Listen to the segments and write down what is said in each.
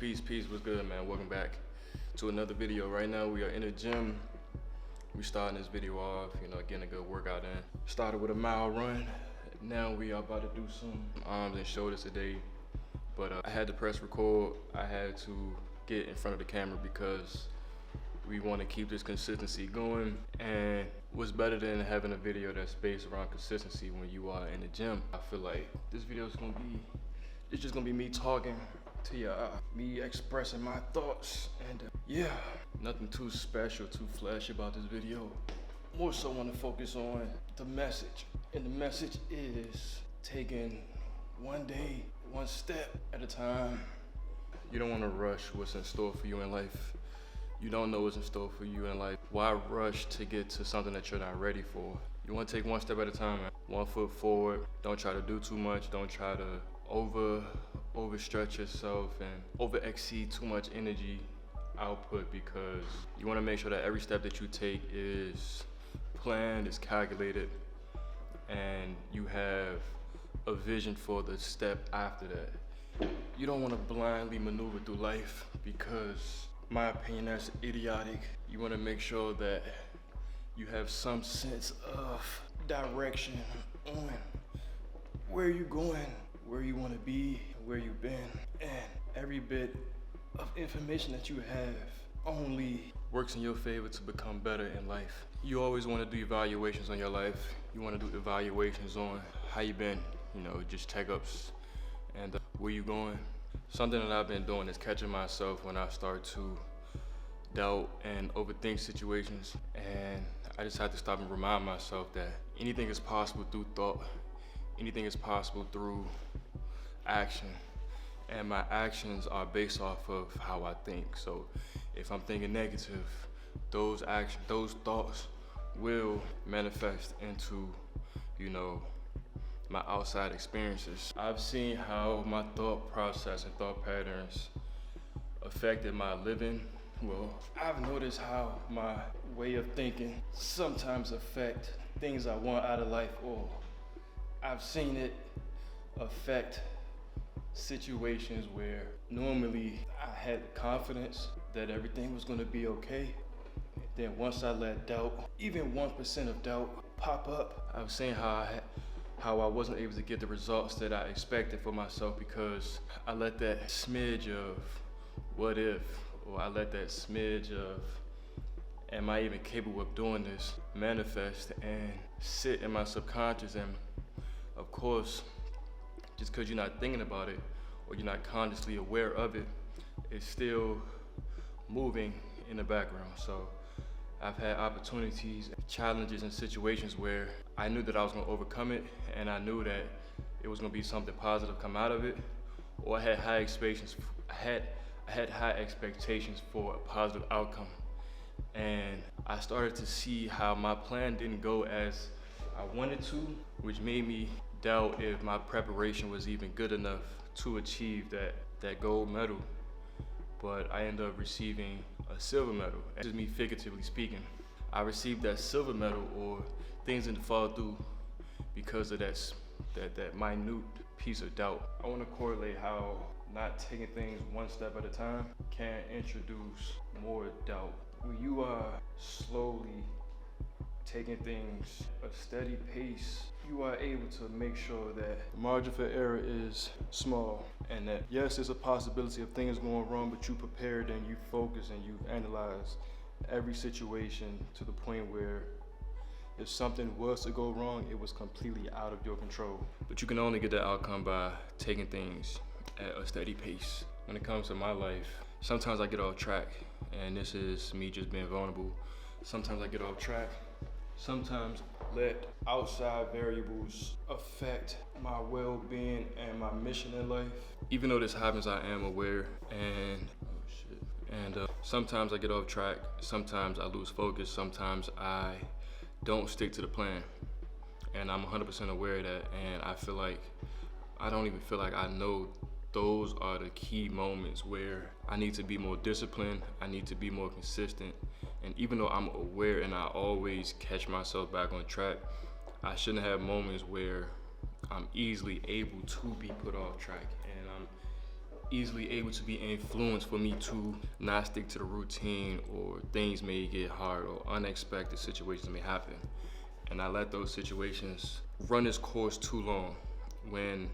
Peace. What's good, man? Welcome back to another video. Right now, we are in the gym. We starting this video off, getting a good workout in. Started with a mile run. Now we are about to do some arms and shoulders today. But I had to press record. I had to get in front of the camera because we want to keep this consistency going. And what's better than having a video that's based around consistency when you are in the gym? I feel like this video is it's just gonna be me talking to you, me expressing my thoughts, and yeah, nothing too special, too flashy about this video. More so want to focus on the message, and the message is taking one day, one step at a time. You don't want to rush what's in store for you in life. You don't know what's in store for you in life. Why rush to get to something that you're not ready for? You want to take one step at a time, man. 1 foot forward. Don't try to do too much. Don't try to overstretch yourself and over exceed too much energy output, because you want to make sure that every step that you take is planned, is calculated, and you have a vision for the step after that. You don't want to blindly maneuver through life, because in my opinion, that's idiotic. You want to make sure that you have some sense of direction on where you're going, where you want to be, where you've been, and every bit of information that you have only works in your favor to become better in life. You always want to do evaluations on your life. You want to do evaluations on how you been, just checkups and where you going. Something that I've been doing is catching myself when I start to doubt and overthink situations, and I just have to stop and remind myself that anything is possible through thought. Anything is possible through action, and my actions are based off of how I think. So if I'm thinking negative, those thoughts will manifest into, my outside experiences. I've seen how my thought process and thought patterns affected my living. Well, I've noticed how my way of thinking sometimes affect things I want out of life, or I've seen it affect situations where normally I had confidence that everything was gonna be okay. Then once I let doubt, even 1% of doubt pop up, I've seen how I wasn't able to get the results that I expected for myself, because I let that smidge of what if, or I let that smidge of am I even capable of doing this manifest and sit in my subconscious. And of course, just because you're not thinking about it or you're not consciously aware of it, it's still moving in the background. So I've had opportunities, challenges, and situations where I knew that I was going to overcome it, and I knew that it was going to be something positive come out of it, or I had high expectations. I had high expectations for a positive outcome, and I started to see how my plan didn't go as I wanted to, which made me doubt if my preparation was even good enough to achieve that gold medal. But I ended up receiving a silver medal. This is me figuratively speaking. I received that silver medal, or things didn't fall through because of that minute piece of doubt. I want to correlate how not taking things one step at a time can introduce more doubt. When you are slowly taking things at a steady pace, you are able to make sure that the margin for error is small, and that yes, there's a possibility of things going wrong, but you prepared and you focus and you analyze every situation to the point where if something was to go wrong, it was completely out of your control. But you can only get that outcome by taking things at a steady pace. When it comes to my life, sometimes I get off track, and this is me just being vulnerable. Sometimes I get off track. Sometimes let outside variables affect my well-being and my mission in life. Even though this happens, I am aware, and sometimes I get off track. Sometimes I lose focus. Sometimes I don't stick to the plan, and I'm 100% aware of that. And I don't even feel like I know those are the key moments where I need to be more disciplined. I need to be more consistent. And even though I'm aware and I always catch myself back on track, I shouldn't have moments where I'm easily able to be put off track. And I'm easily able to be influenced for me to not stick to the routine, or things may get hard or unexpected situations may happen. And I let those situations run its course too long when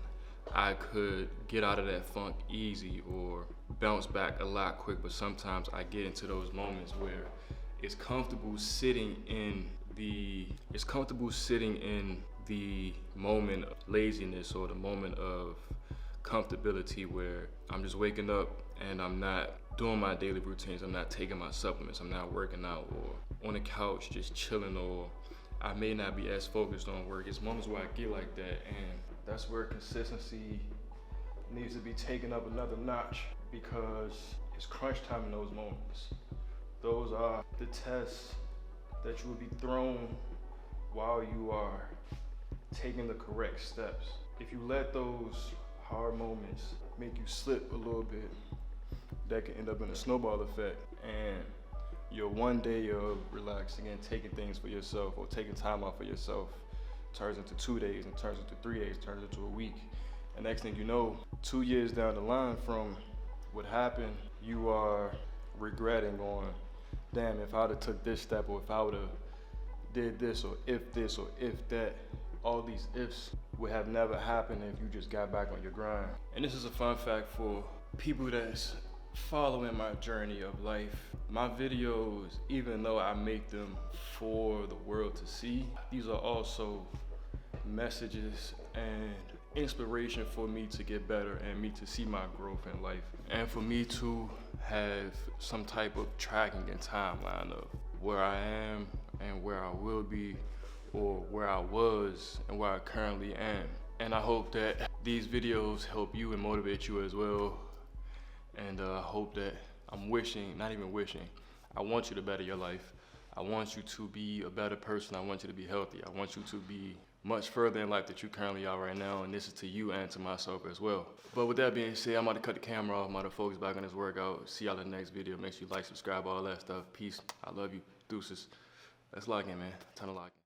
I could get out of that funk easy or bounce back a lot quick. But sometimes I get into those moments where it's comfortable sitting in the moment of laziness or the moment of comfortability, where I'm just waking up and I'm not doing my daily routines, I'm not taking my supplements, I'm not working out, or on the couch just chilling, or I may not be as focused on work. It's moments where I get like that, and that's where consistency needs to be taken up another notch, because it's crunch time in those moments. Those are the tests that you will be thrown while you are taking the correct steps. If you let those hard moments make you slip a little bit, that can end up in a snowball effect, and your one day of relaxing and taking things for yourself, or taking time out for yourself, turns into 2 days, and turns into 3 days, turns into a week. And next thing you know, 2 years down the line from what happened, you are regretting, going, damn, if I would have took this step, or if I would have did this, or if that, all these ifs would have never happened if you just got back on your grind. And this is a fun fact for people that's following my journey of life. My videos, even though I make them for the world to see, these are also messages and inspiration for me to get better, and me to see my growth in life, and for me to have some type of tracking and timeline of where I am and where I will be, or where I was and where I currently am. And I hope that these videos help you and motivate you as well. And I hope that I want you to better your life. I want you to be a better person. I want you to be healthy. I want you to be much further in life that you currently are right now. And this is to you and to myself as well. But with that being said, I'm about to cut the camera off. I'm about to focus back on this workout. See y'all in the next video. Make sure you like, subscribe, all that stuff. Peace. I love you. Deuces. Let's lock in, man. Time to lock in.